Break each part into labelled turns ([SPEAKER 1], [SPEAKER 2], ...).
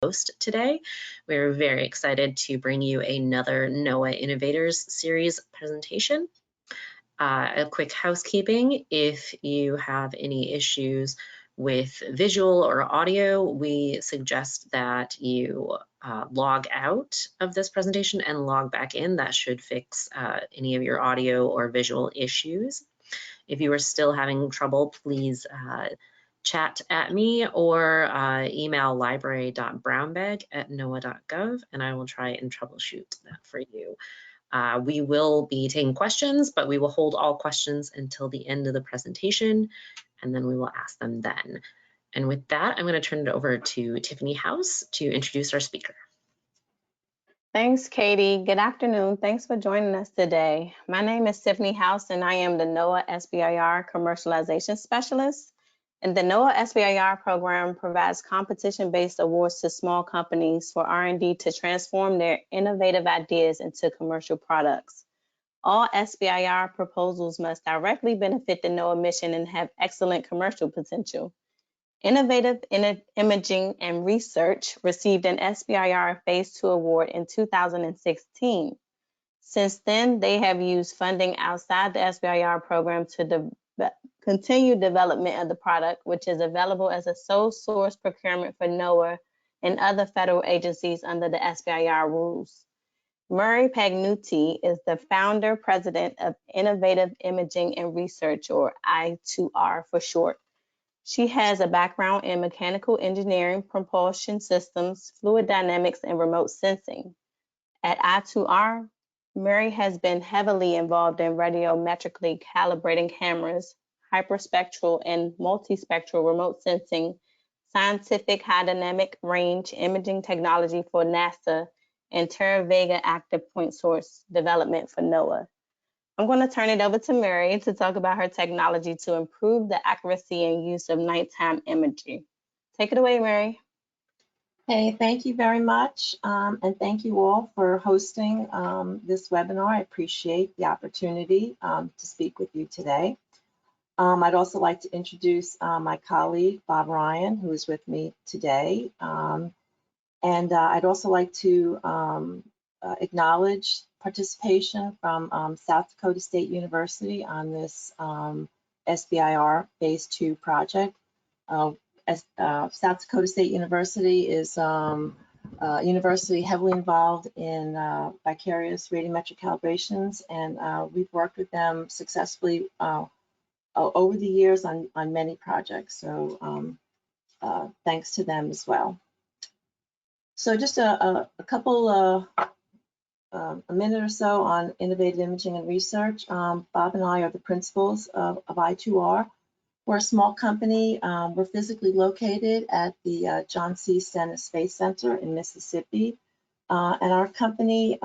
[SPEAKER 1] host today. We're very excited to bring you another NOAA Innovators Series presentation. A quick housekeeping: if you have any issues with visual or audio, we suggest that you log out of this presentation and log back in. That should fix any of your audio or visual issues. If you are still having trouble, please chat at me or email library.brownbag@noaa.gov, and I will try and troubleshoot that for you. We will be taking questions, but we will hold all questions until the end of the presentation, and then we will ask them then. And with that, I'm going to turn it over to Tiffany Houston to introduce our speaker.
[SPEAKER 2] Thanks, Katie. Good afternoon. Thanks for joining us today. My name is Tiffany Houston, and I am the NOAA SBIR Commercialization Specialist. And the NOAA SBIR program provides competition-based awards to small companies for R&D to transform their innovative ideas into commercial products. All SBIR proposals must directly benefit the NOAA mission and have excellent commercial potential. Innovative Imaging and Research received an SBIR Phase 2 award in 2016. Since then, they have used funding outside the SBIR program to continue development of the product, which is available as a sole source procurement for NOAA and other federal agencies under the SBIR rules. Murray Pagnutti is the founder president of Innovative Imaging and Research, or I2R for short. She has a background in mechanical engineering, propulsion systems, fluid dynamics, and remote sensing. At I2R, Murray has been heavily involved in radiometrically calibrating cameras, hyperspectral and multispectral remote sensing, scientific high dynamic range imaging technology for NASA, and Terra Vega active point source development for NOAA. I'm going to turn it over to Mary to talk about her technology to improve the accuracy and use of nighttime imagery. Take it away, Mary.
[SPEAKER 3] Hey, thank you very much. And thank you all for hosting this webinar. I appreciate the opportunity to speak with you today. I'd also like to introduce my colleague, Bob Ryan, who is with me today. And I'd also like to acknowledge participation from South Dakota State University on this SBIR Phase 2 project. South Dakota State University is a university heavily involved in vicarious radiometric calibrations, and we've worked with them successfully over the years on many projects. So thanks to them as well. So just a couple a minute or so on innovative imaging and research. Bob and I are the principals of I2R. We're a small company. We're physically located at the John C. Stennis Space Center in Mississippi. And our company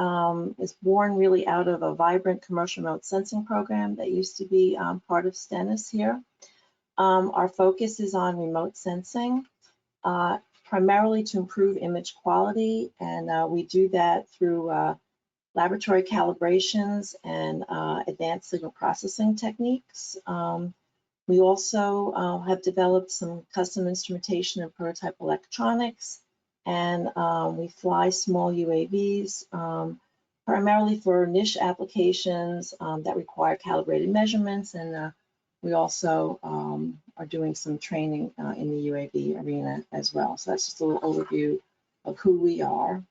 [SPEAKER 3] is born really out of a vibrant commercial remote sensing program that used to be part of Stennis here. Our focus is on remote sensing, primarily to improve image quality. And we do that through laboratory calibrations and advanced signal processing techniques. We also have developed some custom instrumentation and prototype electronics, and we fly small UAVs, primarily for niche applications that require calibrated measurements, and we also are doing some training in the UAV arena as well. So that's just a little overview of who we are.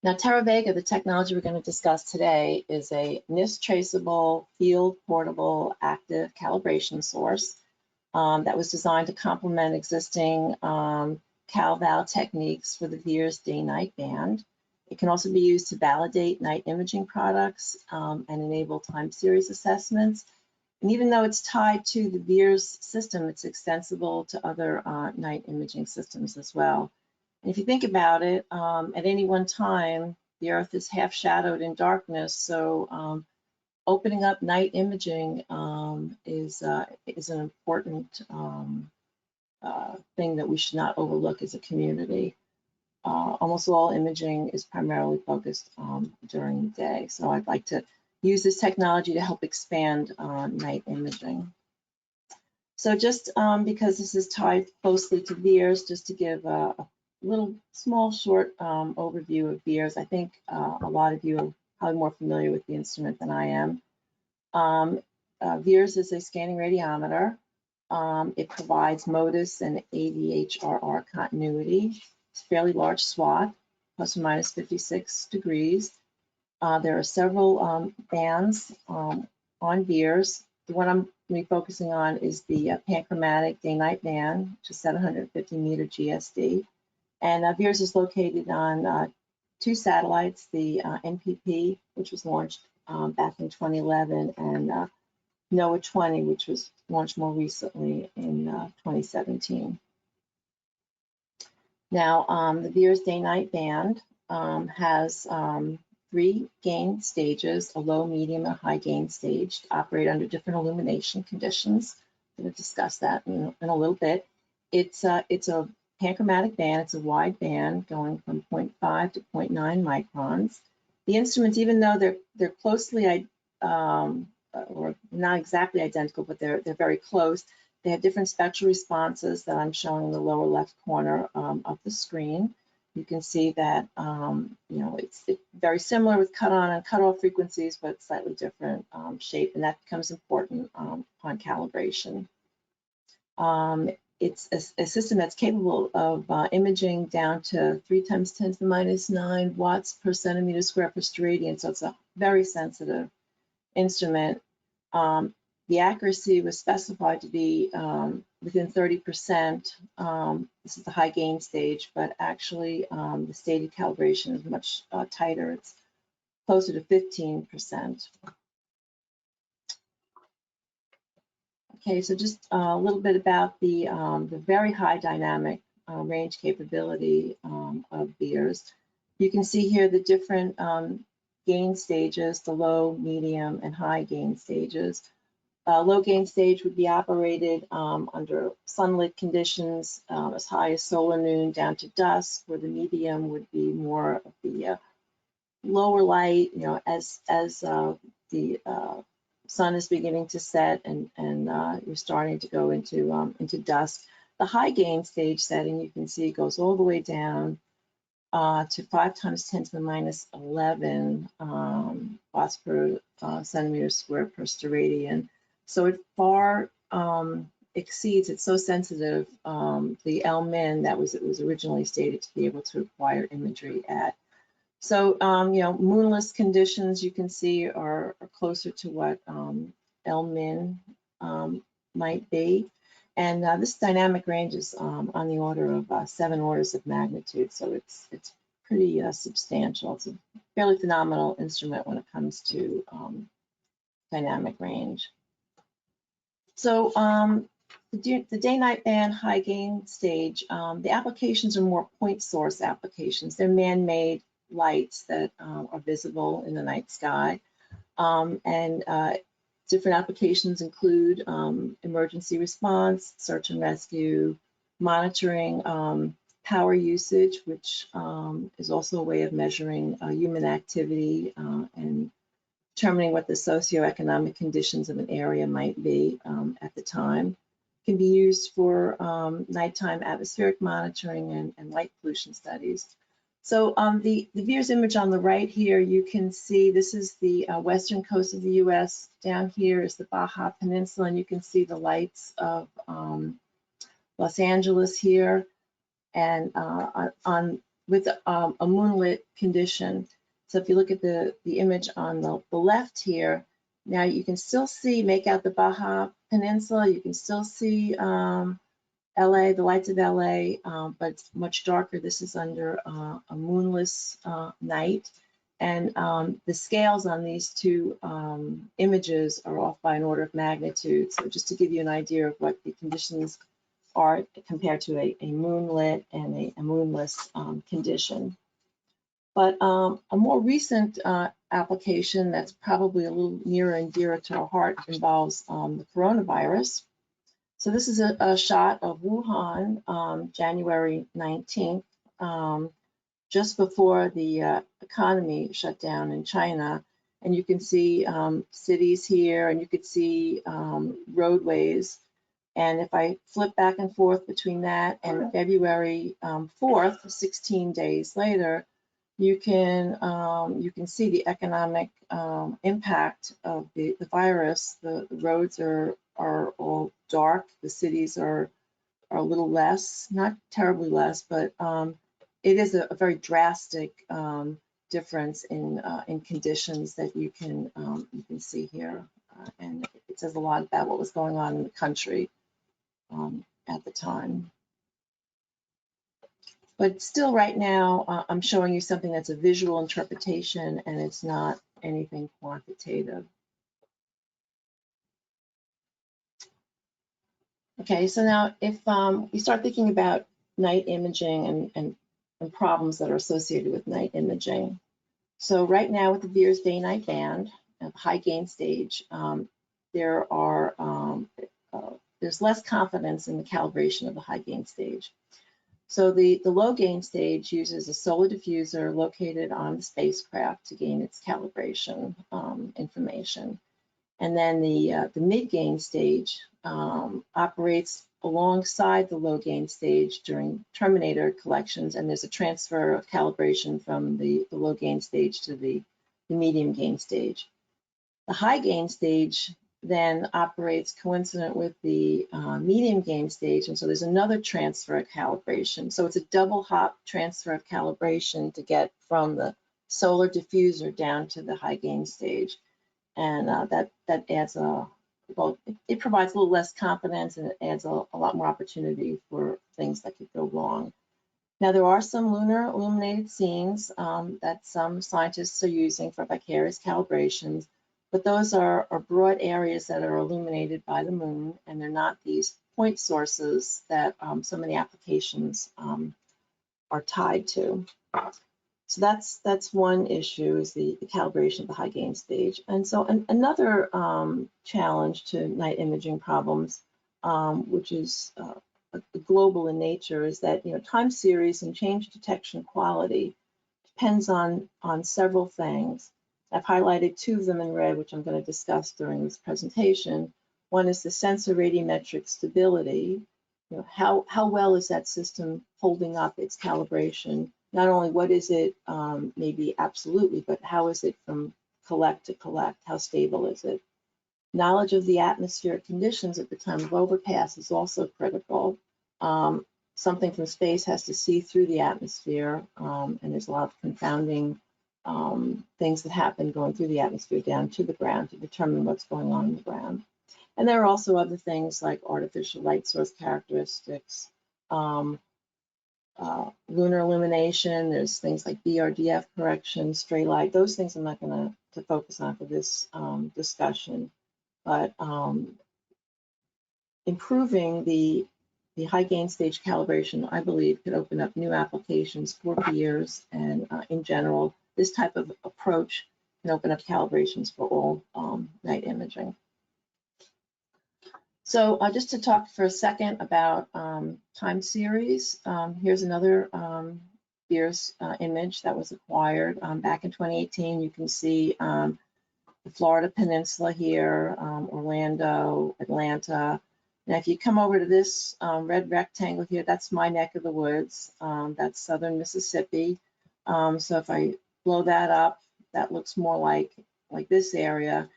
[SPEAKER 3] Now, Terra Vega, the technology we're going to discuss today, is a NIST-traceable field portable active calibration source that was designed to complement existing CalVal techniques for the VIIRS DayNight Band. It can also be used to validate night imaging products and enable time series assessments. And even though it's tied to the VIIRS system, it's extensible to other night imaging systems as well. And if you think about it, at any one time, the Earth is half shadowed in darkness. So opening up night imaging is an important thing that we should not overlook as a community. Almost all imaging is primarily focused during the day. So I'd like to use this technology to help expand night imaging. So just because this is tied closely to VIIRS, just to give a little small short overview of VIIRS. I think a lot of you are probably more familiar with the instrument than I am. VIIRS is a scanning radiometer. It provides MODIS and AVHRR continuity. It's a fairly large swath, plus or minus 56 degrees. There are several bands on VIIRS. The one I'm going to be focusing on is the panchromatic DayNight Band, which is 750 meter GSD. And VIIRS is located on 2 satellites, the NPP, which was launched back in 2011, and NOAA 20, which was launched more recently in 2017. Now, the VIIRS DayNight Band has 3 gain stages, a low, medium, and high gain stage, to operate under different illumination conditions. I'm going to discuss that in a little bit. It's a panchromatic band. It's a wide band going from 0.5 to 0.9 microns. The instruments, even though they're closely or not exactly identical, but they're very close. They have different spectral responses that I'm showing in the lower left corner of the screen. You can see that it's very similar with cut-on and cut-off frequencies, but slightly different shape, and that becomes important upon calibration. It's a system that's capable of imaging down to 3 × 10⁻⁹ watts per centimeter square per steradian, so it's a very sensitive instrument. The accuracy was specified to be within 30%. This is the high gain stage, but actually the stated calibration is much tighter. It's closer to 15%. Okay, so just a little bit about the very high dynamic range capability of VIIRS. You can see here the different gain stages, the low, medium, and high gain stages. Low gain stage would be operated under sunlit conditions as high as solar noon down to dusk, where the medium would be more of the lower light, as the sun is beginning to set and you're starting to go into dusk. The high gain stage setting, you can see, goes all the way down to 5 × 10⁻11 watts per centimeter square per steradian. So it far exceeds, it's so sensitive, the L-min that it was originally stated to be able to acquire imagery at. So, moonless conditions, you can see, are closer to what L-min might be. And this dynamic range is on the order of 7 orders of magnitude, so it's pretty substantial. It's a fairly phenomenal instrument when it comes to dynamic range. So the DayNight Band high gain stage, the applications are more point source applications. They're man-made lights that are visible in the night sky. Different applications include emergency response, search and rescue, monitoring power usage, which is also a way of measuring human activity and determining what the socioeconomic conditions of an area might be at the time. Can be used for nighttime atmospheric monitoring and light pollution studies. So the VIIRS image on the right here, you can see this is the western coast of the US. Down here is the Baja Peninsula, and you can see the lights of Los Angeles here, and with a moonlit condition. So if you look at the image on the left here, now you can still see, make out the Baja Peninsula. You can still see LA, the lights of LA, but it's much darker. This is under a moonless night. And the scales on these two images are off by an order of magnitude. So just to give you an idea of what the conditions are compared to a moonlit and a moonless condition. But a more recent application that's probably a little nearer and dearer to our heart involves the coronavirus. So this is a shot of Wuhan, January 19th, just before the economy shut down in China. And you can see cities here, and you could see roadways And if I flip back and forth between that and February 4th, 16 days later, you can see the economic impact of the virus. The roads are all dark. The cities are a little less, not terribly less, but it is a very drastic difference in conditions that you can see here, and it says a lot about what was going on in the country at the time. But still, right now, I'm showing you something that's a visual interpretation, and it's not anything quantitative. Okay, so now if we start thinking about night imaging and problems that are associated with night imaging. So right now with the VIIRS DayNight Band, high gain stage, there's less confidence in the calibration of the high gain stage. So the low gain stage uses a solar diffuser located on the spacecraft to gain its calibration information. And then the mid gain stage operates alongside the low gain stage during terminator collections, and there's a transfer of calibration from the low gain stage to the medium gain stage. The high gain stage then operates coincident with the medium gain stage, and so there's another transfer of calibration. So it's a double hop transfer of calibration to get from the solar diffuser down to the high gain stage. And that adds it provides a little less confidence, and it adds a lot more opportunity for things that could go wrong. Now, there are some lunar illuminated scenes that some scientists are using for vicarious calibrations, but those are broad areas that are illuminated by the moon, and they're not these point sources that so many applications are tied to. So that's one issue, is the calibration of the high gain stage. And so another challenge to night imaging problems, which is global in nature, is that time series and change detection quality depends on several things. I've highlighted two of them in red, which I'm going to discuss during this presentation. One is the sensor radiometric stability. How well is that system holding up its calibration? Not only what is it maybe absolutely, but how is it from collect to collect? How stable is it? Knowledge of the atmospheric conditions at the time of overpass is also critical. Something from space has to see through the atmosphere, and there's a lot of confounding things that happen going through the atmosphere down to the ground to determine what's going on in the ground. And there are also other things like artificial light source characteristics, lunar illumination. There's things like BRDF correction, stray light. Those things I'm not going to focus on for this discussion. But improving the high gain stage calibration, I believe, could open up new applications for VIIRS, and in general, this type of approach can open up calibrations for all night imaging. So just to talk for a second about time series, here's another VIIRS image that was acquired back in 2018. You can see the Florida Peninsula here, Orlando, Atlanta. Now, if you come over to this red rectangle here, that's my neck of the woods. That's southern Mississippi. So if I blow that up, that looks more like this area.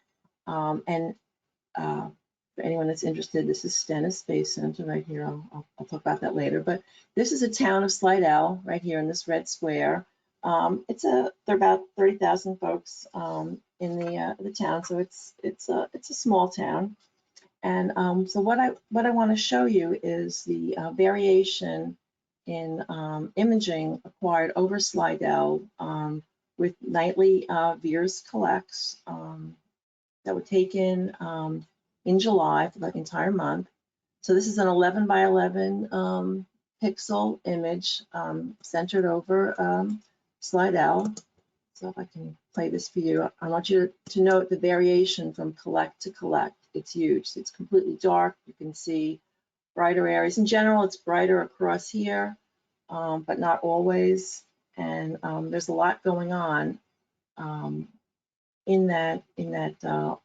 [SPEAKER 3] For anyone that's interested, this is Stennis Space Center right here. I'll talk about that later. But this is a town of Slidell right here in this red square. There are about 30,000 folks in the town, so it's a small town. And so what I want to show you is the variation in imaging acquired over Slidell with nightly VIIRS collects that were taken in July for the entire month. So this is an 11 by 11 pixel image centered over Slidell. So if I can play this for you, I want you to note the variation from collect to collect. It's huge. It's completely dark. You can see brighter areas. In general, it's brighter across here, but not always. And there's a lot going on in that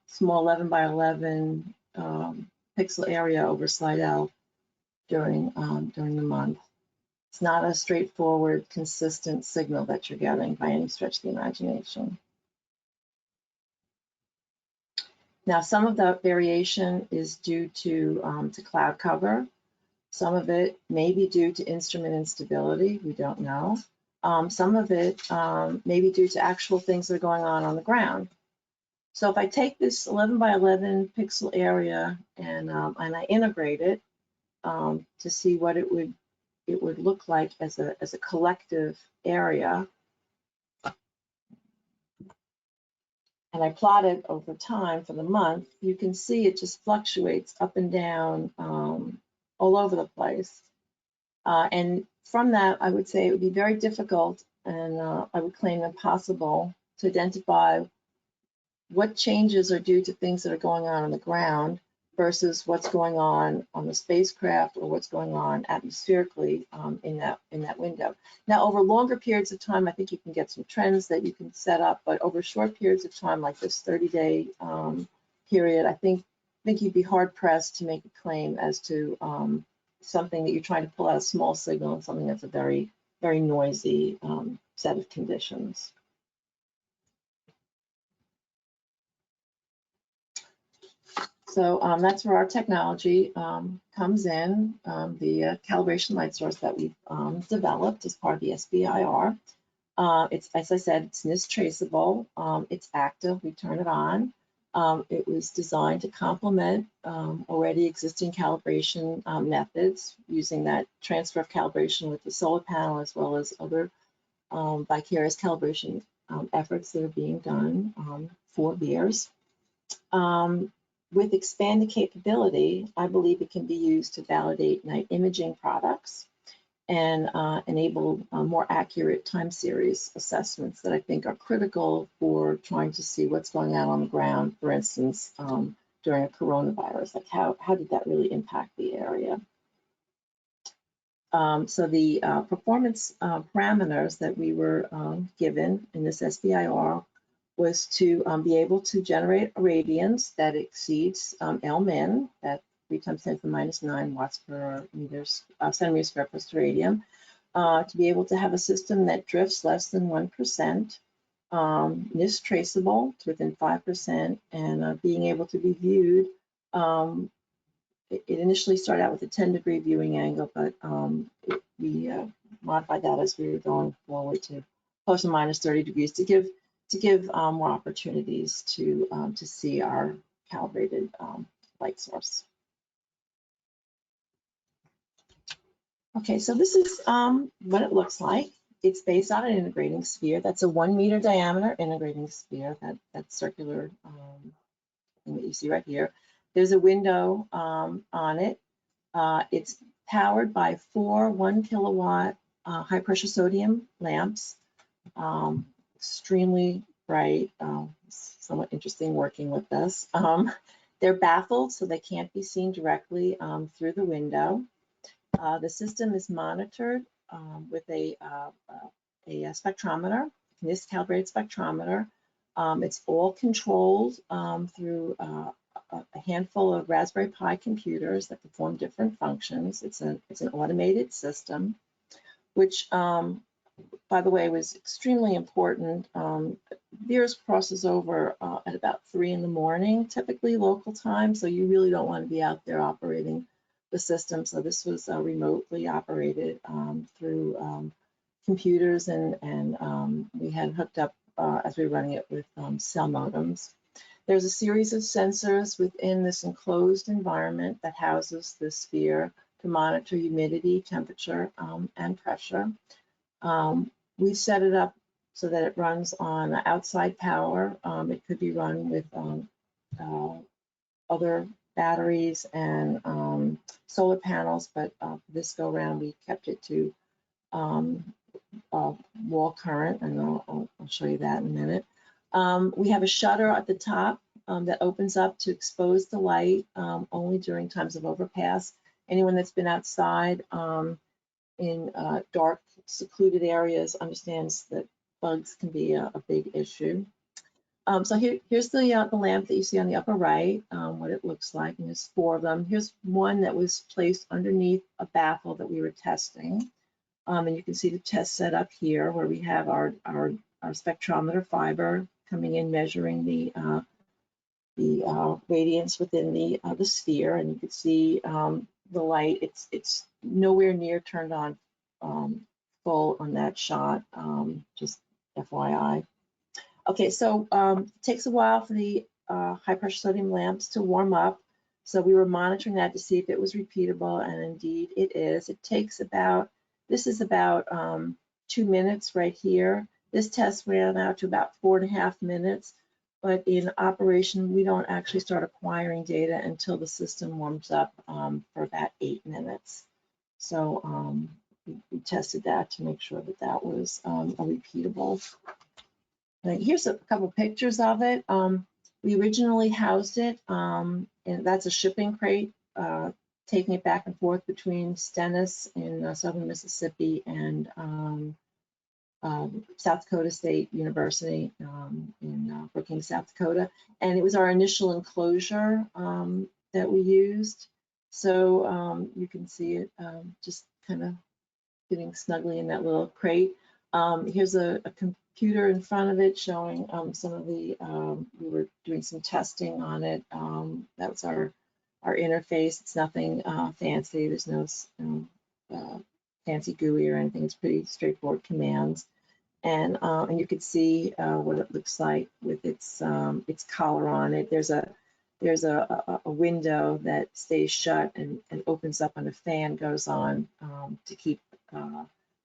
[SPEAKER 3] small 11 by 11 pixel area over Slidell during the month. It's not a straightforward, consistent signal that you're getting by any stretch of the imagination. Now, some of the variation is due to cloud cover. Some of it may be due to instrument instability. We don't know. Some of it may be due to actual things that are going on the ground. So if I take this 11 by 11 pixel area and I integrate it to see what it would look like as a collective area, and I plot it over time for the month, you can see it just fluctuates up and down all over the place. And from that, I would say it would be very difficult, and I would claim impossible, to identify what changes are due to things that are going on the ground versus what's going on the spacecraft or what's going on atmospherically in that window. Now, over longer periods of time, I think you can get some trends that you can set up, but over short periods of time, like this 30-day period, I think you'd be hard pressed to make a claim as to something that you're trying to pull out a small signal and something that's a very, very noisy set of conditions. So that's where our technology comes in, the calibration light source that we've developed as part of the SBIR. It's, as I said, it's NIST traceable. It's active. We turn it on. It was designed to complement already existing calibration methods, using that transfer of calibration with the solar panel, as well as other vicarious calibration efforts that are being done for VIIRS. With expanded capability, I believe it can be used to validate night imaging products and enable more accurate time series assessments that I think are critical for trying to see what's going on the ground, for instance, during a coronavirus, like how did that really impact the area? So the performance parameters that we were given in this SBIR was to be able to generate a radiance that exceeds L-min, that 3 × 10⁻⁹ watts per centimeter square per radian, to be able to have a system that drifts less than 1%, NIST traceable to within 5%, and being able to be viewed. It initially started out with a 10-degree viewing angle, but we modified that as we were going forward to plus or minus 30 degrees to give more opportunities to see our calibrated light source. Okay, so this is what it looks like. It's based on an integrating sphere. That's a 1 meter diameter integrating sphere, that circular thing that you see right here. There's a window on it. It's powered by 4 1 kilowatt high pressure sodium lamps. Extremely bright, somewhat interesting working with this. They're baffled, so they can't be seen directly through the window. The system is monitored with a spectrometer, this calibrated spectrometer. It's all controlled through a handful of Raspberry Pi computers that perform different functions. It's an automated system, which by the way, was extremely important. VIIRS crosses over at about 3 in the morning, typically local time, so you really don't want to be out there operating the system. So this was remotely operated through computers, and we had hooked up as we were running it with cell modems. There's a series of sensors within this enclosed environment that houses the sphere to monitor humidity, temperature, and pressure. We set it up so that it runs on outside power. It could be run with other batteries and solar panels, but this go around we kept it to wall current, and I'll show you that in a minute. We have a shutter at the top that opens up to expose the light only during times of overpass. Anyone that's been outside in dark, secluded areas understands that bugs can be a big issue. So here's the lamp that you see on the upper right, what it looks like, and there's 4 of them. Here's one that was placed underneath a baffle that we were testing. And you can see the test set up here where we have our spectrometer fiber coming in, measuring the radiance within the sphere, and you can see the light. It's nowhere near turned on full on that shot, just FYI. Okay, so it takes a while for the high pressure sodium lamps to warm up. So we were monitoring that to see if it was repeatable, and indeed it is. It takes about, this is about 2 minutes right here. This test ran out to about 4.5 minutes, but in operation, we don't actually start acquiring data until the system warms up for about 8 minutes. So we tested that to make sure that that was a repeatable. And here's a couple pictures of it. We originally housed it, and that's a shipping crate, taking it back and forth between Stennis in southern Mississippi and South Dakota State University in Brookings, South Dakota. And it was our initial enclosure that we used. So you can see it just kind of getting snugly in that little crate. Here's a computer in front of it showing some of the, we were doing some testing on it. That was our interface. It's nothing fancy. There's no fancy GUI or anything. It's pretty straightforward commands. And you can see what it looks like with its collar on it. There's a window that stays shut and opens up when a fan goes on to keep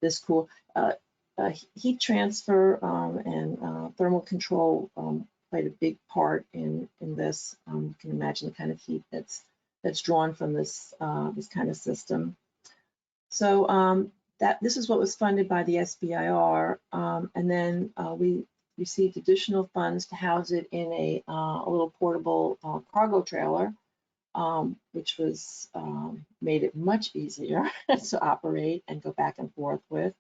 [SPEAKER 3] this cool. Heat transfer and thermal control played a big part in this. You can imagine the kind of heat that's drawn from this this kind of system. So this is what was funded by the SBIR, and then we received additional funds to house it in a little portable cargo trailer, which was made it much easier to operate and go back and forth with.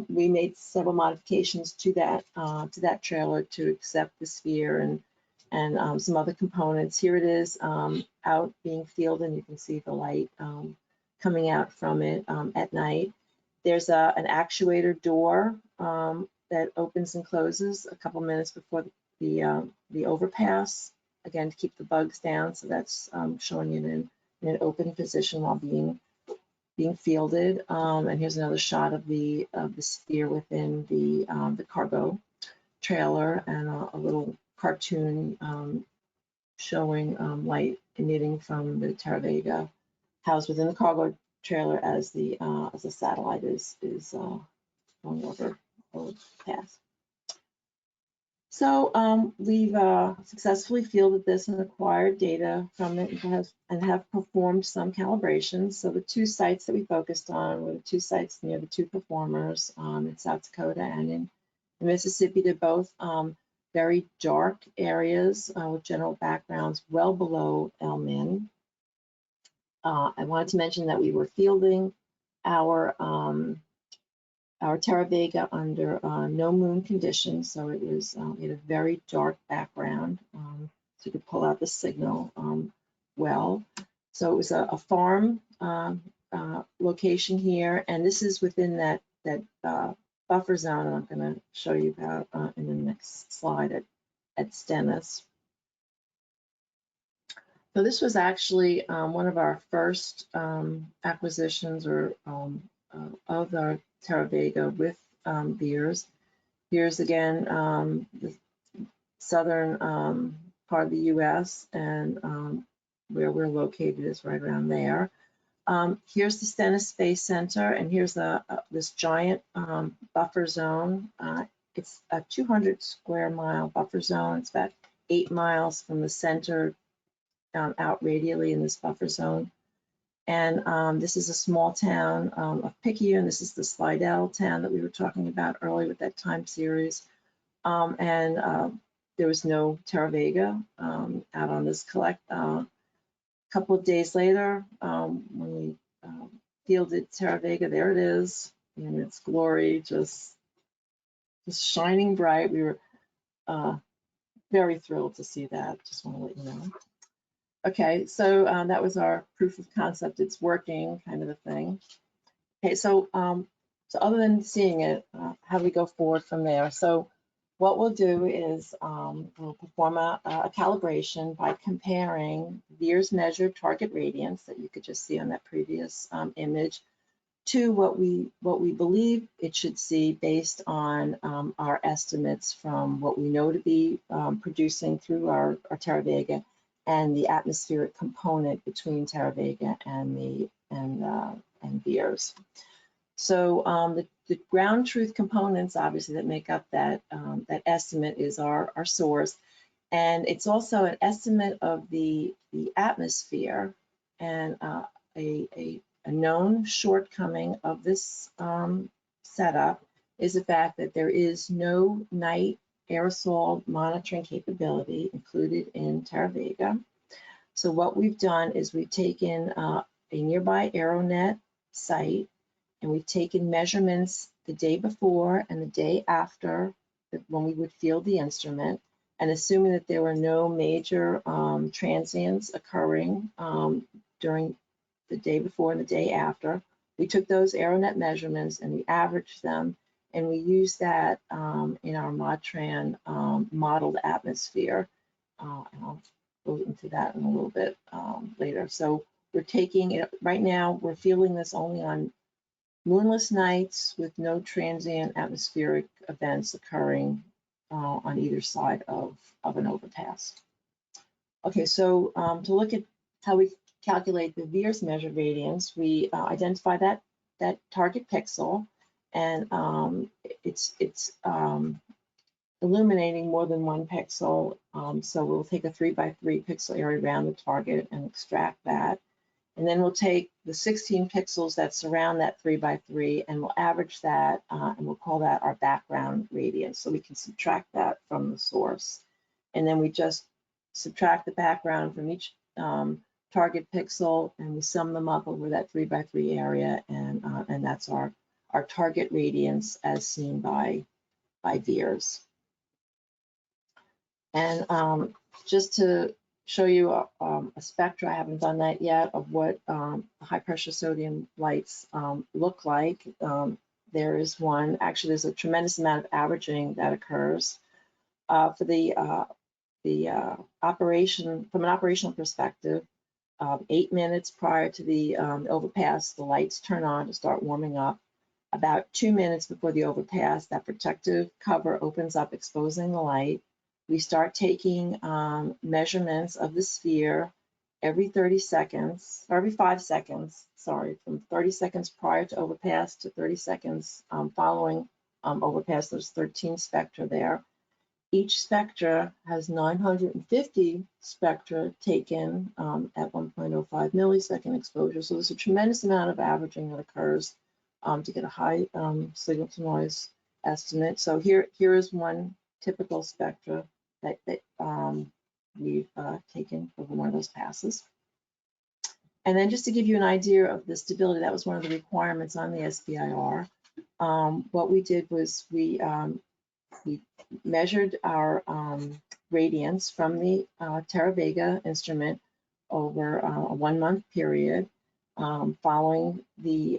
[SPEAKER 3] We made several modifications to that trailer to accept the sphere and some other components. Here it is out being fielded, and you can see the light coming out from it at night. There's an actuator door that opens and closes a couple minutes before the overpass, again to keep the bugs down. So that's showing it in an open position while being fielded. And here's another shot of the sphere within the cargo trailer, and a little cartoon showing light emitting from the Terra Vega housed within the cargo trailer as the satellite is going over the path. So we've successfully fielded this and acquired data from it and have performed some calibrations. So the 2 sites that we focused on were the 2 sites near the 2 performers in South Dakota and in Mississippi. They're both very dark areas with general backgrounds well below L-min. I wanted to mention that we were fielding our Terra Vega under no moon conditions, so it was in a very dark background, so you could pull out the signal well. So it was a farm location here, and this is within that buffer zone, and I'm going to show you about in the next slide at Stennis. So this was actually one of our first acquisitions or of our Terra Vega with VIIRS. VIIRS again, the southern part of the U.S. and where we're located is right around there. Here's the Stennis Space Center, and here's this giant buffer zone. It's a 200 square mile buffer zone. It's about 8 miles from the center out radially in this buffer zone. And this is a small town of Picayune. This is the Slidell town that we were talking about earlier with that time series. And there was no Terra Vega out on this a couple of days later, when we fielded Terra Vega, there it is in its glory, just shining bright. We were very thrilled to see that. Just want to let you know. Okay, so that was our proof of concept. It's working kind of a thing. Okay, so so other than seeing it, how do we go forward from there? So what we'll do is we'll perform a calibration by comparing VIIRS measured target radiance that you could just see on that previous image to what we believe it should see based on our estimates from what we know to be producing through our Terra Vega and the atmospheric component between Terra Vega and VIIRS. So the ground truth components, obviously, that make up that that estimate is our source, and it's also an estimate of the atmosphere. And a known shortcoming of this setup is the fact that there is no night aerosol monitoring capability included in Terra Vega. So what we've done is we've taken a nearby AeroNet site, and we've taken measurements the day before and the day after when we would field the instrument, and assuming that there were no major transients occurring during the day before and the day after, we took those AeroNet measurements and we averaged them, and we used that in our ModTran modeled atmosphere. And I'll go into that in a little bit later. So we're taking it, right now we're fielding this only on moonless nights with no transient atmospheric events occurring on either side of an overpass. Okay, so to look at how we calculate the VIIRS measured radiance, we identify that target pixel, and it's illuminating more than one pixel. So we'll take a 3x3 pixel area around the target and extract that. And then we'll take the 16 pixels that surround that 3x3 and we'll average that, and we'll call that our background radiance. So we can subtract that from the source. And then we just subtract the background from each target pixel, and we sum them up over that 3x3 area, and that's our target radiance as seen by VIIRS. And just to show you a spectra, I haven't done that yet, of what high pressure sodium lights look like. There is one, actually there's a tremendous amount of averaging that occurs. For the operation, from an operational perspective, 8 minutes prior to the overpass, the lights turn on to start warming up. About 2 minutes before the overpass, that protective cover opens up, exposing the light. We start taking measurements of the sphere every 30 seconds, or every 5 seconds, sorry, from 30 seconds prior to overpass to 30 seconds following overpass. There's 13 spectra there. Each spectra has 950 spectra taken at 1.05 millisecond exposure. So there's a tremendous amount of averaging that occurs to get a high signal to noise estimate. So here is one typical spectra that we've taken over one of those passes. And then just to give you an idea of the stability, that was one of the requirements on the SBIR. What we did was we measured our radiance from the Terra Vega instrument over a 1 month period, following the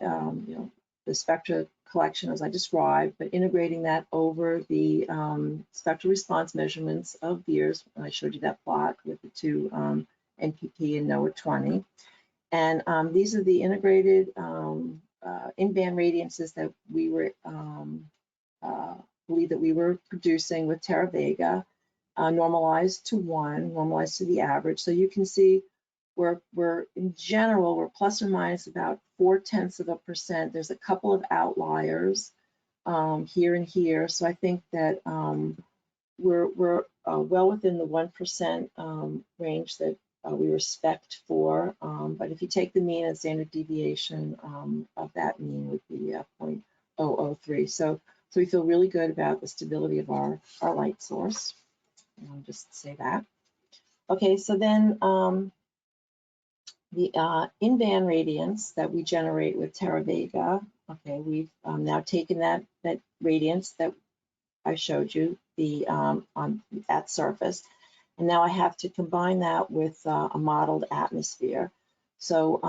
[SPEAKER 3] the spectra collection as I described, but integrating that over the spectral response measurements of VIIRS. I showed you that plot with the two NPP and NOAA 20. And these are the integrated in-band radiances that we were believe that we were producing with Terra Vega, normalized to 1, normalized to the average. So you can see we're in general, we're plus or minus about 0.4%. There's a couple of outliers here and here. So I think that we're well within the 1% range that we were spec'd for. But if you take the mean and standard deviation of that mean would be 0.003. So we feel really good about the stability of our light source. And I'll just say that. Okay, so then the in-band radiance that we generate with Terra Vega, okay, we've now taken that radiance that I showed you, on that surface. And now I have to combine that with a modeled atmosphere. So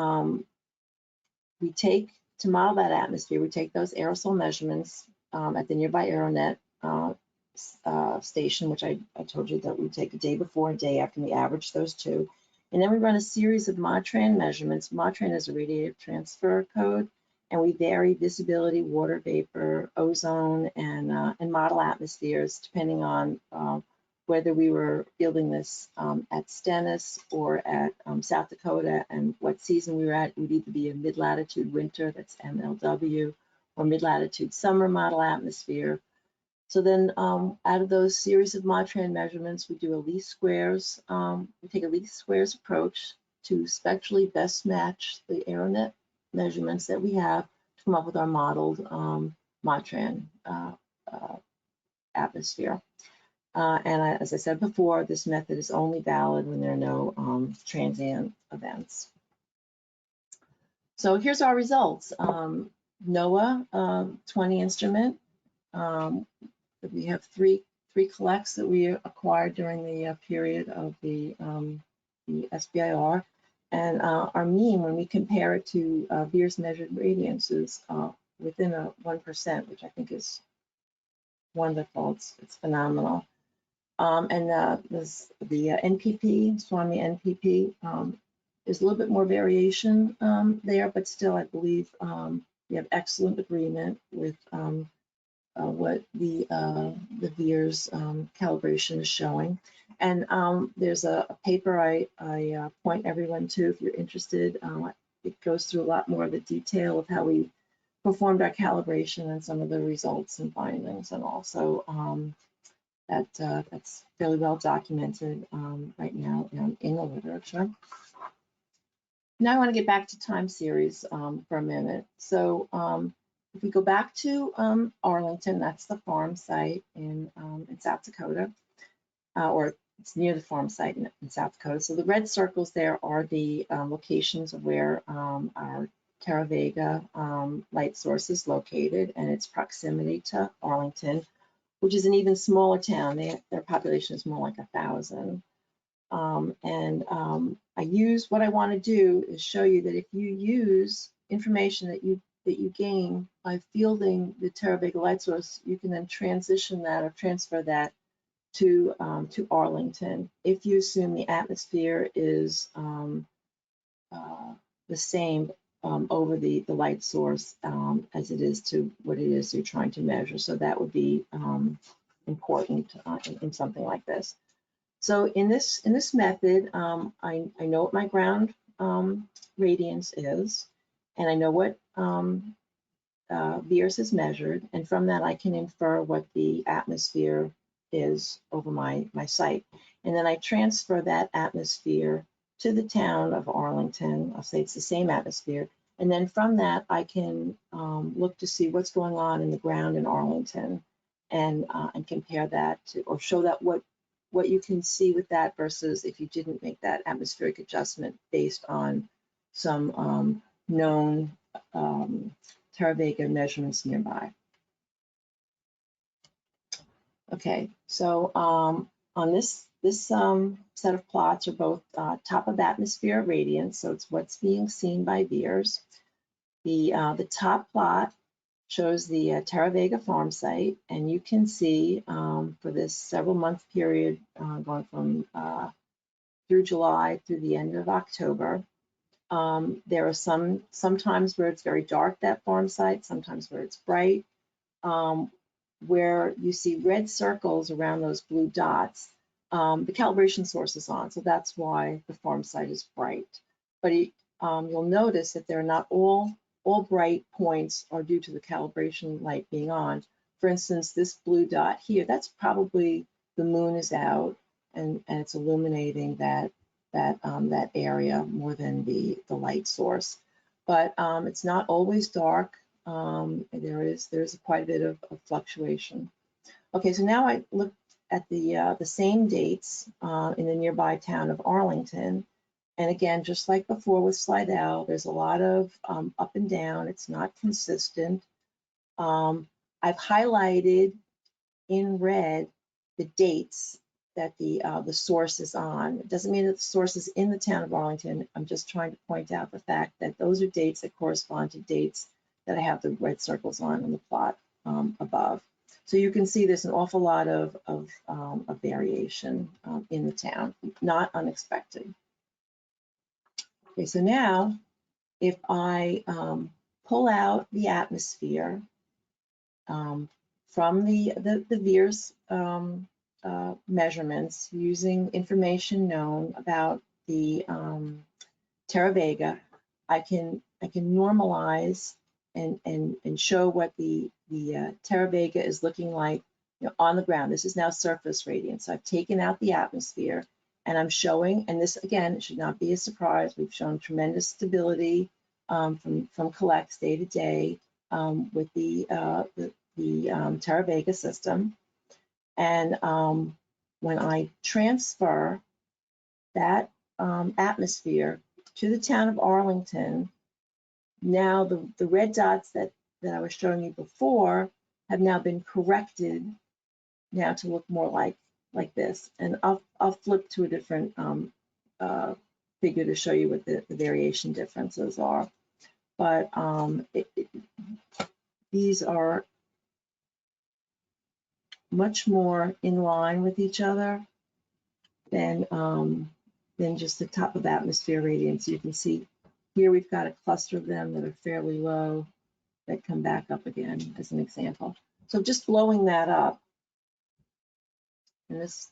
[SPEAKER 3] to model that atmosphere, we take those aerosol measurements at the nearby Aeronet station, which I told you that we take a day before and a day after, and we average those two. And then we run a series of Modtran measurements. Modtran is a radiative transfer code, and we vary visibility, water vapor, ozone, and model atmospheres depending on whether we were fielding this at Stennis or at South Dakota, and what season we were at. It would either be a mid-latitude winter, that's MLW, or mid-latitude summer model atmosphere. So then out of those series of Modtran measurements, we do a least squares. We take a least squares approach to spectrally best match the Aeronet measurements that we have to come up with our modeled Modtran atmosphere. As I said before, this method is only valid when there are no transient events. So here's our results. NOAA 20 instrument. We have three collects that we acquired during the period of the SBIR. And our mean, when we compare it to VIIRS measured radiance, is within a 1%, which I think is wonderful. It's phenomenal. And the NPP, Swami NPP, there's a little bit more variation there, but still I believe we have excellent agreement with what the VIIRS calibration is showing. And there's a paper I point everyone to if you're interested. It goes through a lot more of the detail of how we performed our calibration and some of the results and findings, and also that's fairly well documented right now in the literature. Now I want to get back to time series for a minute. So if we go back to Arlington, that's the farm site in South Dakota, or it's near the farm site in South Dakota. So the red circles there are the locations of where our Terra Vega light source is located, and its proximity to Arlington, which is an even smaller town. Their population is more like 1,000. What I want to do is show you that if you use information that you gain by fielding the Terra Vega light source, you can then transition that or transfer that to Arlington if you assume the atmosphere is the same over the light source as it is to what it is you're trying to measure. So that would be important in something like this. So in this method, I know what my ground radiance is, and I know what VIIRS is measured, and from that I can infer what the atmosphere is over my site. And then I transfer that atmosphere to the town of Arlington. I'll say it's the same atmosphere. And then from that, I can look to see what's going on in the ground in Arlington, and compare that to, or show that what you can see with that versus if you didn't make that atmospheric adjustment based on some known Terra Vega measurements nearby. Okay, so on this set of plots are both top of atmosphere radiance, so it's what's being seen by VIIRS. The top plot shows the Terra Vega farm site, and you can see for this several month period going from through July through the end of October, there are sometimes where it's very dark, that farm site, sometimes where it's bright. Where you see red circles around those blue dots, the calibration source is on, so that's why the farm site is bright. But you'll notice that they're not all bright points are due to the calibration light being on. For instance, this blue dot here, that's probably the moon is out, and it's illuminating that area more than the light source. But it's not always dark. There's quite a bit of fluctuation. Okay, so now I look at the same dates in the nearby town of Arlington, and again, just like before with Slidell, there's a lot of up and down. It's not consistent. I've highlighted in red dates that the source is on. It doesn't mean that the source is in the town of Arlington. I'm just trying to point out the fact that those are dates that correspond to dates that I have the red circles on in the plot above. So you can see there's an awful lot of variation in the town, not unexpected. Okay, so now if I pull out the atmosphere from the VIIRS measurements using information known about the Terra Vega, I can normalize and show what the Terra Vega is looking like, on the ground. This is now surface radiance. So I've taken out the atmosphere and I'm showing, and this again, it should not be a surprise. We've shown tremendous stability from collects day to day with the Terra Vega system. And when I transfer that atmosphere to the town of Arlington, now the red dots that I was showing you before have now been corrected now to look more like this. And I'll flip to a different figure to show you what the variation differences are. But these are much more in line with each other than just the top of atmosphere radiance. You can see here we've got a cluster of them that are fairly low that come back up again as an example. So just blowing that up, and this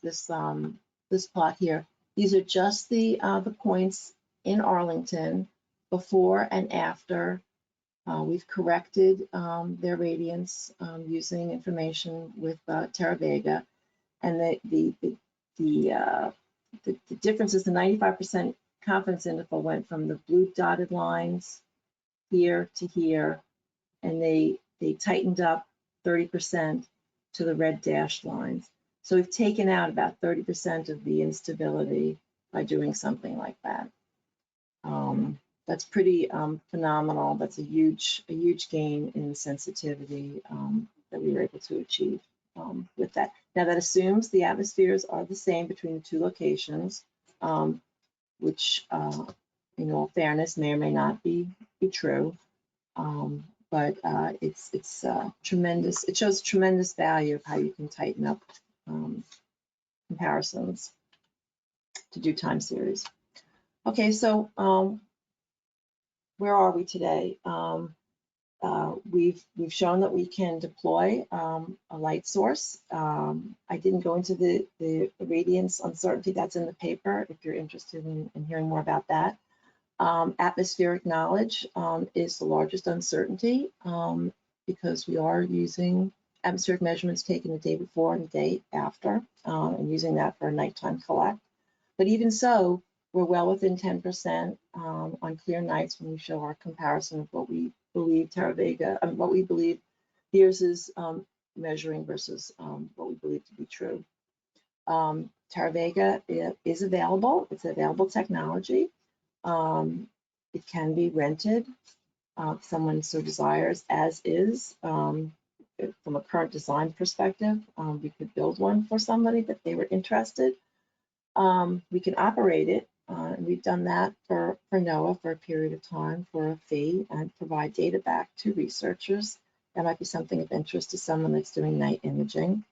[SPEAKER 3] plot here, these are just the points in Arlington before and after we've corrected their radiance using information with Terra Vega, and the difference is the 95% confidence interval went from the blue dotted lines here to here, and they tightened up 30% to the red dashed lines. So we've taken out about 30% of the instability by doing something like that. That's pretty phenomenal. That's a huge gain in sensitivity that we were able to achieve with that. Now that assumes the atmospheres are the same between the two locations, which in all fairness may or may not be true. But it's tremendous. It shows tremendous value of how you can tighten up comparisons to do time series. Okay, so where are we today? We've shown that we can deploy a light source. I didn't go into the radiance uncertainty that's in the paper if you're interested in hearing more about that. Atmospheric knowledge is the largest uncertainty because we are using atmospheric measurements taken the day before and the day after and using that for a nighttime collect. But even so, we're well within 10% on clear nights when we show our comparison of what we believe Terra Vega, what we believe VIIRS is measuring versus what we believe to be true. Terra Vega is available. It's available technology. It can be rented if someone so desires, as is. From a current design perspective, we could build one for somebody if they were interested. We can operate it, and we've done that for NOAA for a period of time for a fee and provide data back to researchers. That might be something of interest to someone that's doing night imaging.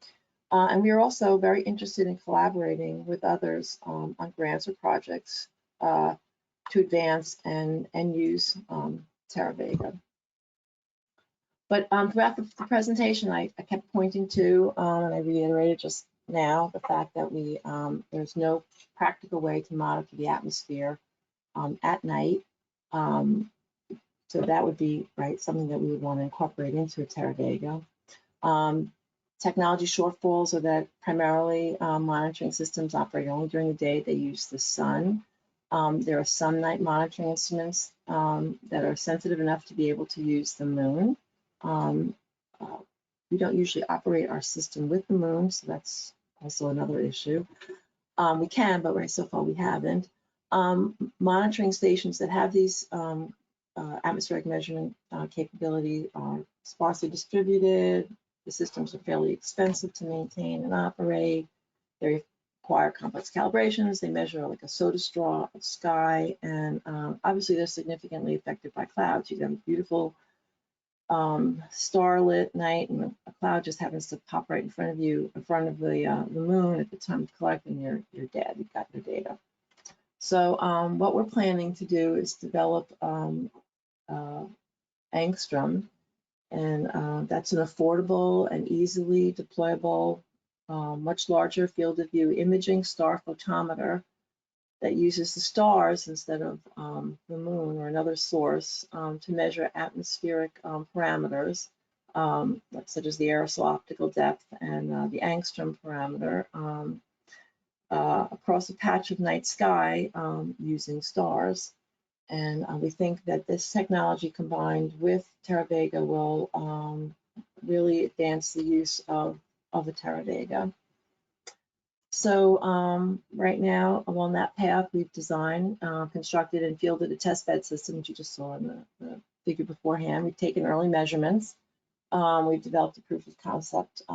[SPEAKER 3] And we are also very interested in collaborating with others on grants or projects to advance and use Terra Vega. But throughout the presentation, I kept pointing to, and I reiterated just now, the fact that there's no practical way to monitor the atmosphere at night. So that would be something that we would want to incorporate into a Terra Vega. Technology shortfalls are that primarily monitoring systems operate only during the day. They use the sun. There are some night monitoring instruments that are sensitive enough to be able to use the moon. We don't usually operate our system with the moon, so that's also another issue. We can, but so far we haven't. Monitoring stations that have these atmospheric measurement capability are sparsely distributed. The systems are fairly expensive to maintain and operate. They require complex calibrations. They measure like a soda straw of sky, and obviously they're significantly affected by clouds. You have a beautiful starlit night, and a cloud just happens to pop right in front of you, in front of the moon at the time of collecting. You're dead. You've got your data. So what we're planning to do is develop angstrom, and that's an affordable and easily deployable, much larger field of view imaging star photometer that uses the stars instead of the moon or another source to measure atmospheric parameters, such as the aerosol optical depth and the angstrom parameter across a patch of night sky using stars. And we think that this technology combined with Terra Vega will really advance the use of the Terra Vega. So right now, along that path, we've designed, constructed, and fielded a testbed system, which you just saw in the figure beforehand. We've taken early measurements. We've developed a proof of concept set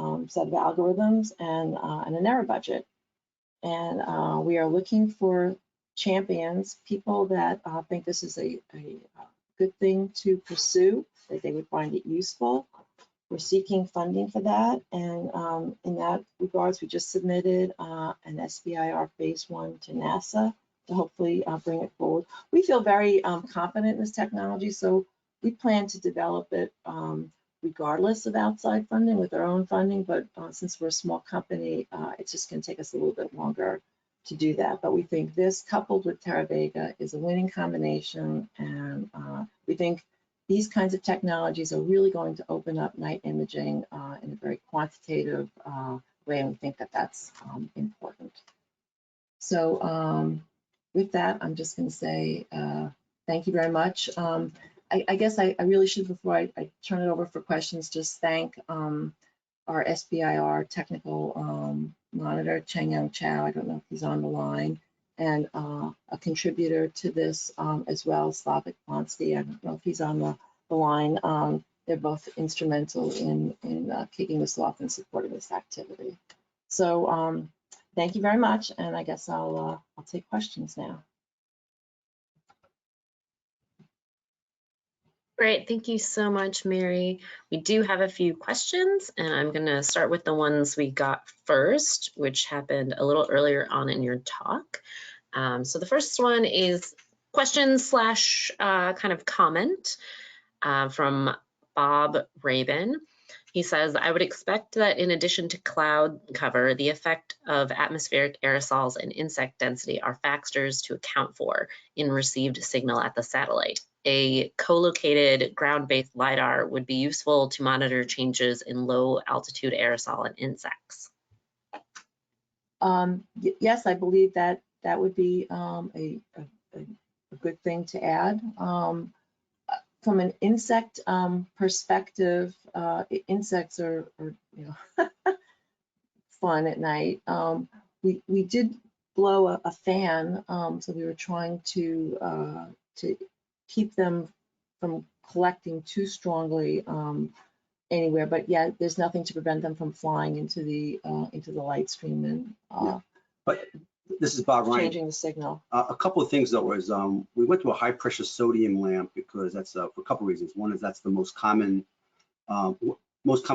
[SPEAKER 3] of algorithms and an error budget. And we are looking for champions, people that think this is a good thing to pursue, that they would find it useful. We're seeking funding for that, and in that regards, we just submitted an SBIR phase 1 to NASA to hopefully bring it forward. We feel very confident in this technology, so we plan to develop it regardless of outside funding, with our own funding, but since we're a small company, it's just going to take us a little bit longer to do that. But we think this, coupled with Terra Vega, is a winning combination, and we think these kinds of technologies are really going to open up night imaging in a very quantitative way, and we think that that's important. So with that, I'm just going to say thank you very much. I guess I really should, before I turn it over for questions, just thank our SBIR technical monitor, Chang-Young Chow. I don't know if he's on the line, and a contributor to this as well, Slavik Blonsky. I don't know if he's on the line. They're both instrumental in kicking this off and supporting this activity. So thank you very much, and I guess I'll take questions now.
[SPEAKER 1] Great, thank you so much, Mary. We do have a few questions, and I'm going to start with the ones we got first, which happened a little earlier on in your talk. So the first one is question slash kind of comment from Bob Rabin. He says, I would expect that in addition to cloud cover, the effect of atmospheric aerosols and insect density are factors to account for in received signal at the satellite. A co-located ground-based LiDAR would be useful to monitor changes in low altitude aerosol and insects.
[SPEAKER 3] Yes, I believe that would be a good thing to add. From an insect perspective, insects are fun at night. We did blow a fan, so we were trying to keep them from collecting too strongly anywhere. But yeah, there's nothing to prevent them from flying into the light stream and
[SPEAKER 4] But this is Bob Ryan.
[SPEAKER 3] Changing the signal.
[SPEAKER 4] A couple of things though was we went to a high pressure sodium lamp because that's for a couple of reasons. One is that's the most common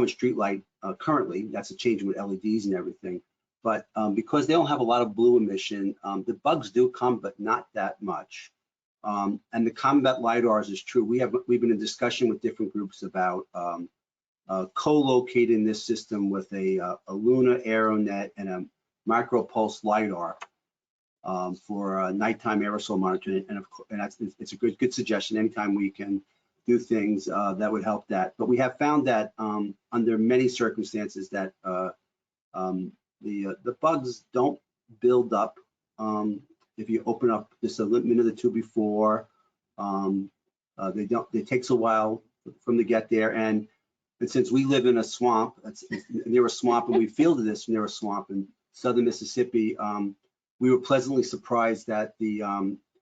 [SPEAKER 4] street light currently. That's a change with LEDs and everything. But because they don't have a lot of blue emission, the bugs do come, but not that much. And the combat LiDARs is true. We've been in discussion with different groups about co-locating this system with a Luna Aeronet and a micropulse LiDAR for nighttime aerosol monitoring, and it's a good suggestion. Anytime we can do things that would help that, but we have found that under many circumstances that the bugs don't build up if you open up just a minute or two before. It takes a while from to get there, and since we live in a swamp, it's near a swamp, and we fielded this near a swamp in southern Mississippi, we were pleasantly surprised that the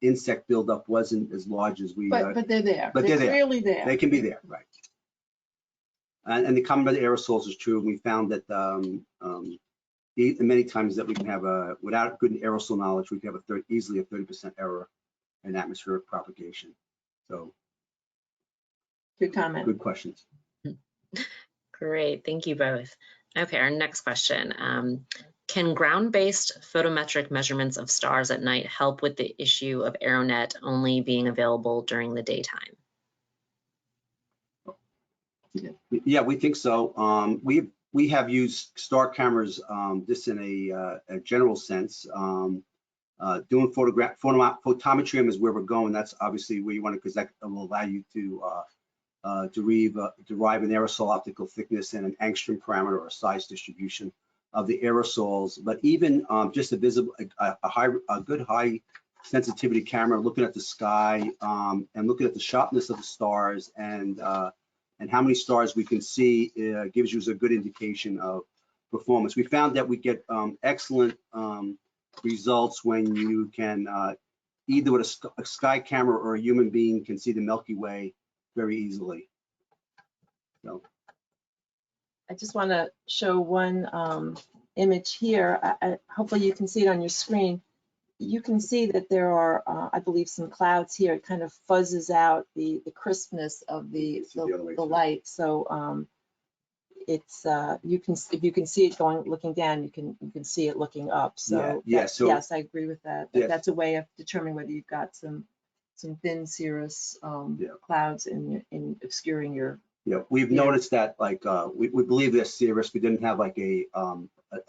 [SPEAKER 4] insect buildup wasn't as large as we.
[SPEAKER 3] But they're there.
[SPEAKER 4] But
[SPEAKER 3] they're
[SPEAKER 4] there.
[SPEAKER 3] Really there.
[SPEAKER 4] They can be there, right? And the comment about the aerosols is true. We found that many times that we can have without good aerosol knowledge, we can have easily a 30% error in atmospheric propagation. So
[SPEAKER 3] Good comment.
[SPEAKER 4] good questions.
[SPEAKER 1] Great, thank you both. Okay, our next question. Can ground-based photometric measurements of stars at night help with the issue of AeroNet only being available during the daytime?
[SPEAKER 4] Yeah, we think so. We have used star cameras just in a general sense. Doing photometry is where we're going. That's obviously where you want to, because that will allow you to derive an aerosol optical thickness and an angstrom parameter or size distribution of the aerosols. But even just a good high sensitivity camera looking at the sky and looking at the sharpness of the stars and how many stars we can see gives you a good indication of performance. We found that we get excellent results when you can either with a sky camera or a human being can see the Milky Way very easily. So
[SPEAKER 3] I just want to show one image here. Hopefully you can see it on your screen. You can see that there are, I believe, some clouds here. It kind of fuzzes out the crispness of the light. So it's if you can see it looking down, you can see it looking up. So yes, I agree with that.
[SPEAKER 4] Yes.
[SPEAKER 3] That's a way of determining whether you've got some thin cirrus clouds in obscuring your.
[SPEAKER 4] Yeah, we've noticed that, like we believe they're cirrus. We didn't have like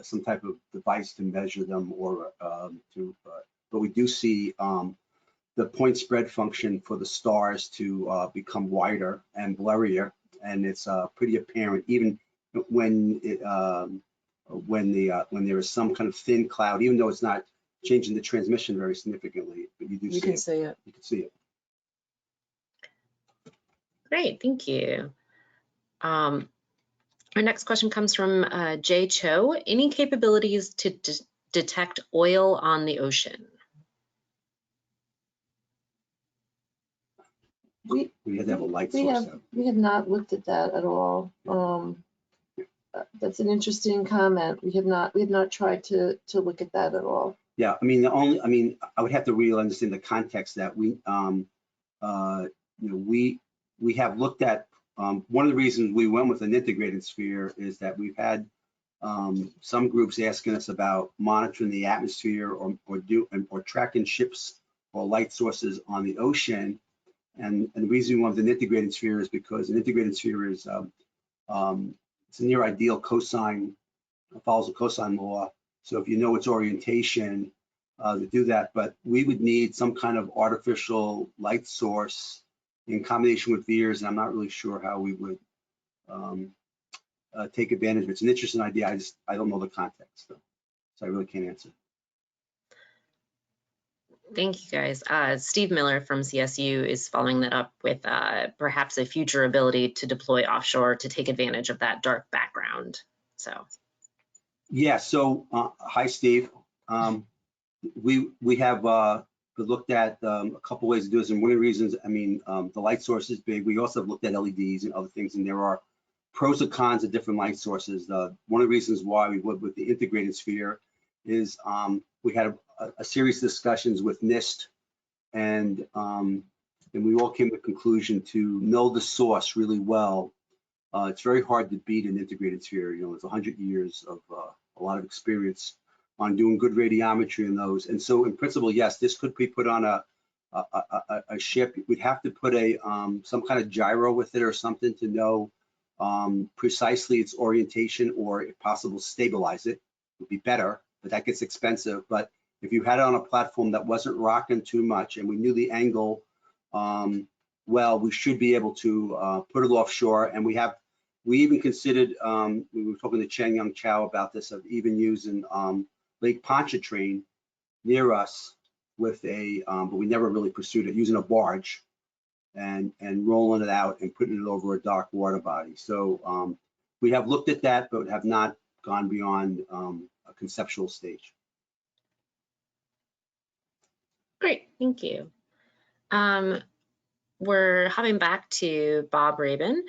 [SPEAKER 4] some type of device to measure them or but we do see the point spread function for the stars to become wider and blurrier, and it's pretty apparent even when there is some kind of thin cloud, even though it's not changing the transmission very significantly, but you can see it. You can see it.
[SPEAKER 1] Great, thank you. Our next question comes from Jay Cho. Any capabilities to detect oil on the ocean?
[SPEAKER 4] We had to have a light source.
[SPEAKER 3] We have not looked at that at all. That's an interesting comment. We have not tried to look at that at all.
[SPEAKER 4] Yeah, I mean I would have to really understand the context that we have looked at. One of the reasons we went with an integrated sphere is that we've had some groups asking us about monitoring the atmosphere or tracking ships or light sources on the ocean. And the reason we wanted an integrated sphere is because an integrated sphere is it's a near ideal cosine, follows the cosine law. So if you know its orientation to do that, but we would need some kind of artificial light source in combination with VIIRS, and I'm not really sure how we would take advantage of it. It's an interesting idea. I don't know the context, so I really can't answer.
[SPEAKER 1] Thank you, guys. Steve Miller from CSU is following that up with perhaps a future ability to deploy offshore to take advantage of that dark background. So,
[SPEAKER 4] yeah. So, hi, Steve. We have looked at a couple ways to do this, and one of the reasons, I mean, the light source is big. We also have looked at LEDs and other things, and there are pros and cons of different light sources. One of the reasons why we went with the integrated sphere is we had a series of discussions with NIST, and we all came to the conclusion to know the source really well. It's very hard to beat an integrated sphere. You know, it's 100 years of a lot of experience on doing good radiometry in those. And so in principle, yes, this could be put on a ship. We'd have to put some kind of gyro with it or something to know precisely its orientation, or if possible, stabilize it would be better, but that gets expensive. But if you had it on a platform that wasn't rocking too much and we knew the angle well, we should be able to put it offshore. And we even considered, we were talking to Cheng Young Chow about this, of even using Lake Pontchartrain near us with but we never really pursued it, using a barge and rolling it out and putting it over a dark water body. So we have looked at that, but have not gone beyond a conceptual stage.
[SPEAKER 1] great, thank you. We're hopping back to Bob Rabin.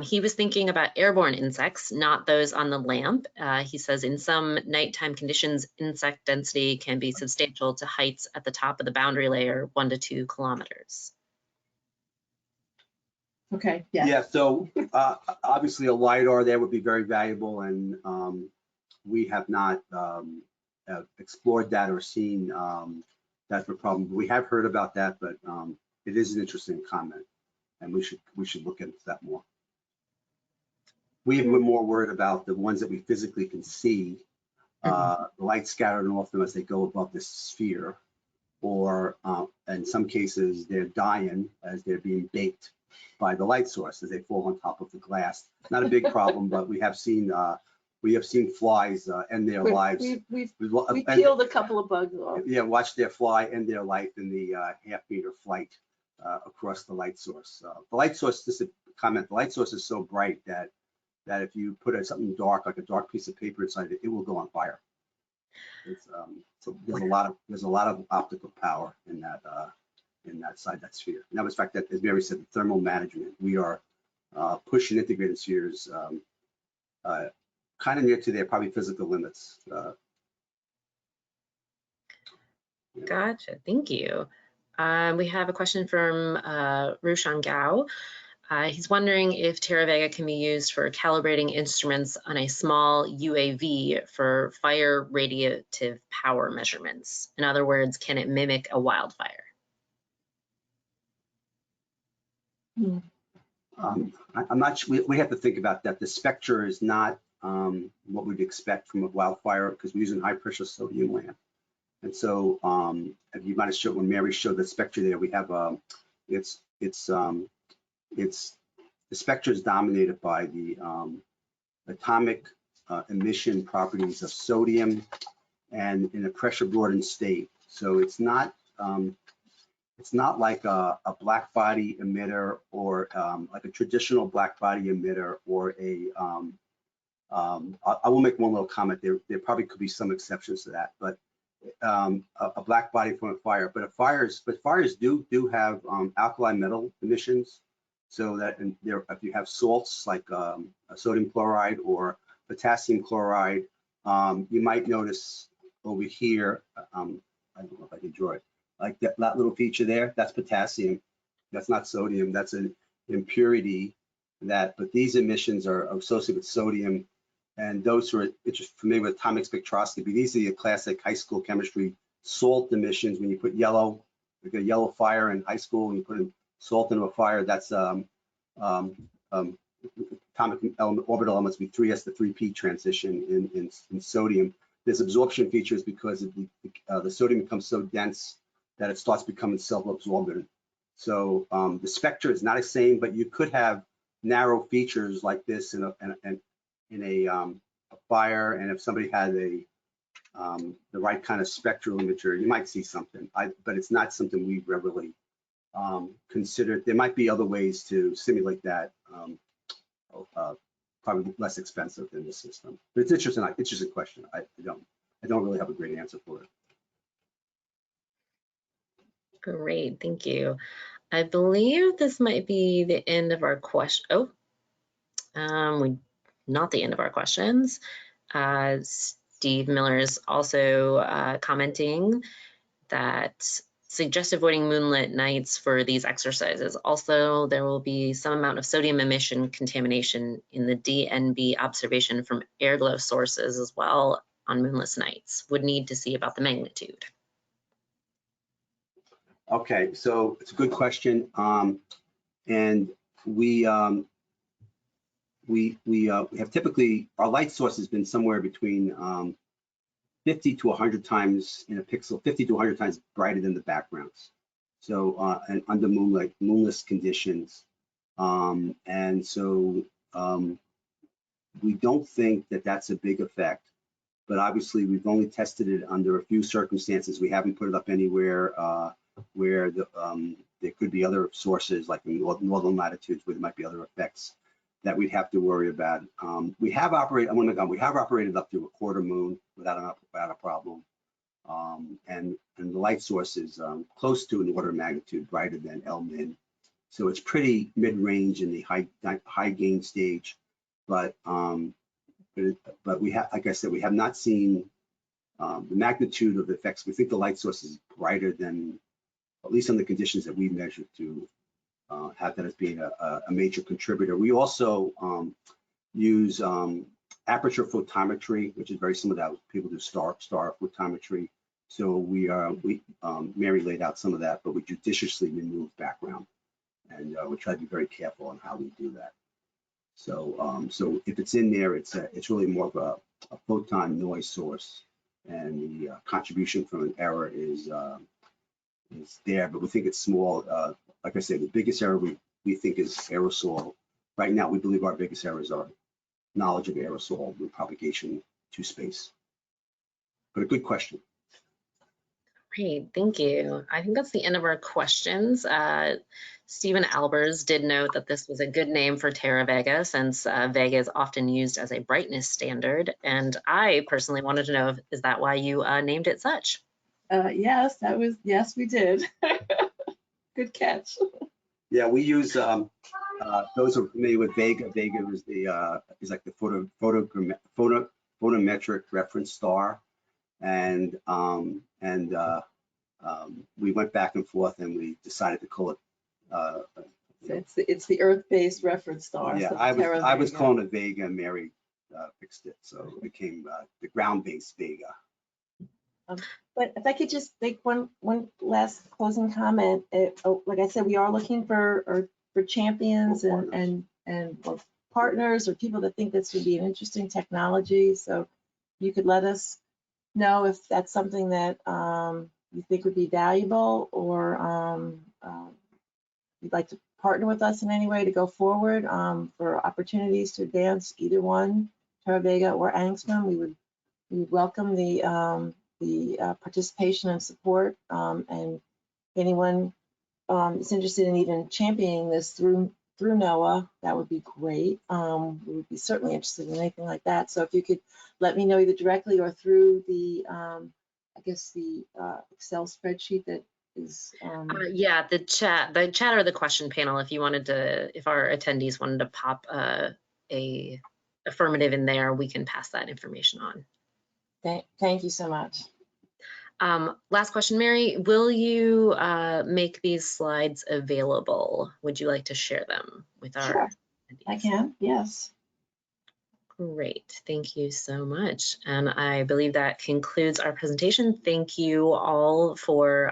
[SPEAKER 1] He was thinking about airborne insects, not those on the lamp. He says in some nighttime conditions, insect density can be substantial to heights at the top of the boundary layer, 1 to 2 kilometers.
[SPEAKER 3] Okay, yeah.
[SPEAKER 4] Yeah, so obviously a LiDAR there would be very valuable, and we have not explored that or seen that for problem. We have heard about that, but it is an interesting comment, and we should look into that more. We're more worried about the ones that we physically can see, the light scattered off them as they go above the sphere, or in some cases they're dying as they're being baked by the light source as they fall on top of the glass. Not a big problem, but we have seen flies end their lives.
[SPEAKER 3] We peeled a couple of bugs off.
[SPEAKER 4] Yeah, watch their fly end their life in the half-meter flight across the light source. The light source, just a comment, the light source is so bright that if you put something dark, like a dark piece of paper inside it, it will go on fire. So there's a lot of optical power in that side, that sphere. And that was, in fact, that, as Mary said, the thermal management. We are pushing integrated spheres kind of near to their probably physical limits.
[SPEAKER 1] Gotcha, thank you. We have a question from Rushan Gao. He's wondering if Terra Vega can be used for calibrating instruments on a small UAV for fire radiative power measurements. In other words, can it mimic a wildfire?
[SPEAKER 4] I'm not sure. We have to think about that. The Spectra is not what we'd expect from a wildfire because we're using high pressure sodium lamp. And so if you might have showed when Mary showed the Spectra there, we have the Spectra is dominated by the atomic emission properties of sodium and in a pressure broadened state. So it's not like a black body emitter or like a traditional black body emitter or a I will make one little comment. There probably could be some exceptions to that, but a black body from a fire. But fires do have alkali metal emissions. So that if you have salts like sodium chloride or potassium chloride, you might notice over here. I don't know if I can draw it. Like that little feature there, that's potassium. That's not sodium. That's an impurity. But these emissions are associated with sodium. And those who are familiar with atomic spectroscopy, these are the classic high school chemistry salt emissions. When you put yellow, like a yellow fire in high school, and you put salt into a fire, that's atomic orbital elements with 3s to 3p transition in sodium. There's absorption features because the sodium becomes so dense that it starts becoming self-absorbent. So the Spectra is not the same, but you could have narrow features like this in a fire, and if somebody had the right kind of spectral imagery, you might see something. But it's not something we regularly considered. There might be other ways to simulate that, probably less expensive than the system. But it's interesting question. I don't really have a great answer for it.
[SPEAKER 1] Great, thank you. I believe this might be the end of our question. Not the end of our questions. Steve Miller is also commenting that suggest avoiding moonlit nights for these exercises. Also, there will be some amount of sodium emission contamination in the DNB observation from airglow sources as well on moonless nights. Would need to see about the magnitude.
[SPEAKER 4] Okay, so it's a good question, and we have typically, our light source has been somewhere between 50 to 100 times in a pixel, 50 to 100 times brighter than the backgrounds. So and under moonless conditions, and so we don't think that that's a big effect. But obviously, we've only tested it under a few circumstances. We haven't put it up anywhere where there could be other sources, like in northern latitudes, where there might be other effects that we'd have to worry about. We have operated. We have operated up to a quarter moon without a problem, and the light source is close to an order of magnitude brighter than L-min. So it's pretty mid-range in the high gain stage, but we have, like I said, we have not seen the magnitude of the effects. We think the light source is brighter than, at least on the conditions that we measured, to have that as being a major contributor. We also use aperture photometry, which is very similar to how people do star photometry. So Mary laid out some of that, but we judiciously remove background, and we try to be very careful on how we do that. So so if it's in there, it's really more of a photon noise source, and the contribution from an error is there, but we think it's small. Like I said, the biggest error we think is aerosol. Right now, we believe our biggest errors are knowledge of aerosol with propagation to space. But a good question.
[SPEAKER 1] Great, thank you. I think that's the end of our questions. Stephen Albers did note that this was a good name for Terra Vega, since Vega is often used as a brightness standard. And I personally wanted to know, is that why you named it such?
[SPEAKER 3] Yes, yes, we did. Good catch.
[SPEAKER 4] Yeah, we use those who are familiar with Vega. Vega is like the photometric reference star, and we went back and forth, and we decided to call it.
[SPEAKER 3] It's the Earth-based reference star.
[SPEAKER 4] Yeah,
[SPEAKER 3] so
[SPEAKER 4] I was calling it Vega, and Mary fixed it, so it became the ground-based Vega.
[SPEAKER 3] But if I could just make one last closing comment. Like I said, we are looking for champions and partners or people that think this would be an interesting technology. So you could let us know if that's something that you think would be valuable, or you'd like to partner with us in any way to go forward for opportunities to advance either one, Terra Vega or Angstrom. We would welcome the participation and support, and anyone is interested in even championing this through NOAA, that would be great. We would be certainly interested in anything like that. So if you could let me know either directly or through the, I guess the Excel spreadsheet that is.
[SPEAKER 1] Yeah, the chat or the question panel, if you wanted to, if our attendees wanted to pop a affirmative in there, we can pass that information on.
[SPEAKER 3] Thank you so much.
[SPEAKER 1] Last question, Mary, will you make these slides available? Would you like to share them with our
[SPEAKER 3] Sure,
[SPEAKER 1] attendees?
[SPEAKER 3] I can, yes.
[SPEAKER 1] Great, thank you so much. And I believe that concludes our presentation. Thank you all for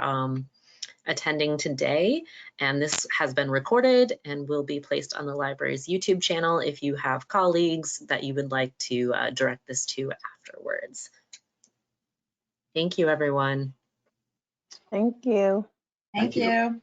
[SPEAKER 1] attending today. And this has been recorded and will be placed on the library's YouTube channel if you have colleagues that you would like to direct this to afterwards. Thank you, everyone.
[SPEAKER 2] Thank you.
[SPEAKER 3] Thank you.